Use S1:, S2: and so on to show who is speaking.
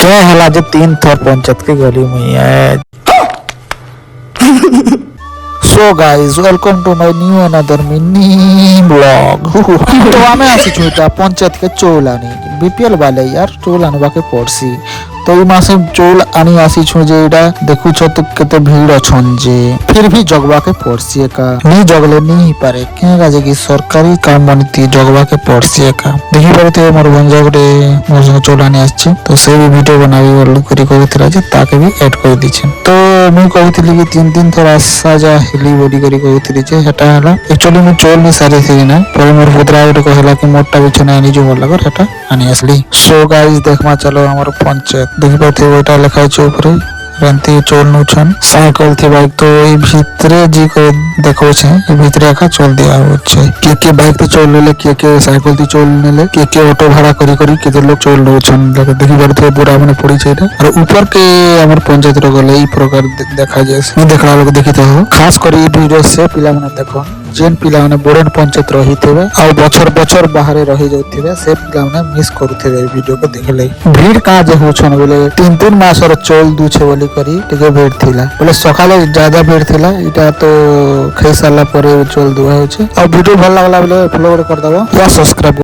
S1: क्या हला जो 3 थर पंचायत के गली में है। So guys welcome to my new another mini blog. तो आमे आसी छुटा पंचायत के चौल आनी बीपीएल वाले यार चौल आनवा के पड़सी तो ई मासे चौल आनी आसी छु जे एडा देखु छ तो केते भीड़ अछन जे फिर भी जगवा के पड़सी का नी जगले नी पारे के गाजे की सरकारी काम बनिती जगवा के पड़सी का देखि परते मोर भंजा गोटे मोर संग चौल आनी आछि तो से भी वीडियो बनाबी बोल करी कहथिला जे ताके भी ऐड कर दिछे तो मु कहथिली कि 3 थोड़ा आशा जा हिली बॉडी करी कहथिली जे हेटा हला एक्चुअली मु चौल में सारे थी ना पर मोर पुत्रा गोटे कहला कि मोटा बिछना आनी जो बोल लगर हेटा आनी असली। सो गाइस देखमा चलो हमर पंचायत देखि पाथे ओटा लिखा छै ऊपर रंती चोल नुछन साइकिल थी बाइक तो ई भीतरे जी को देखो छै ई भीतरे का चोल दिया हो छै के बाइक तो चोल ले के साइकिल थी चोल ले के ऑटो भाड़ा करी करी के लोग चोल नुछन देखि परथे पूरा माने पड़ी छै और ऊपर के हमर पंचायत रो गले ई प्रकार देखा जाय से देखला लोग देखि तो खास करी ई वीडियो से पिला माने देखो जेन पिला माने बोरन पंचायत रही थेबे आ बछर बछर बाहर रही जाउथिबे से पिला माने मिस करूथिबे वीडियो को देखले भीड़ का जे होछन बोले 3 मास और चोल दू छै बोली करी टिके भीड़ थिला बोले सकाले ज्यादा भीड़ थिला इटा तो खै साला परे चोल दुआ होछ आ वीडियो भल लागला बोले फॉलो कर दबो या सब्सक्राइब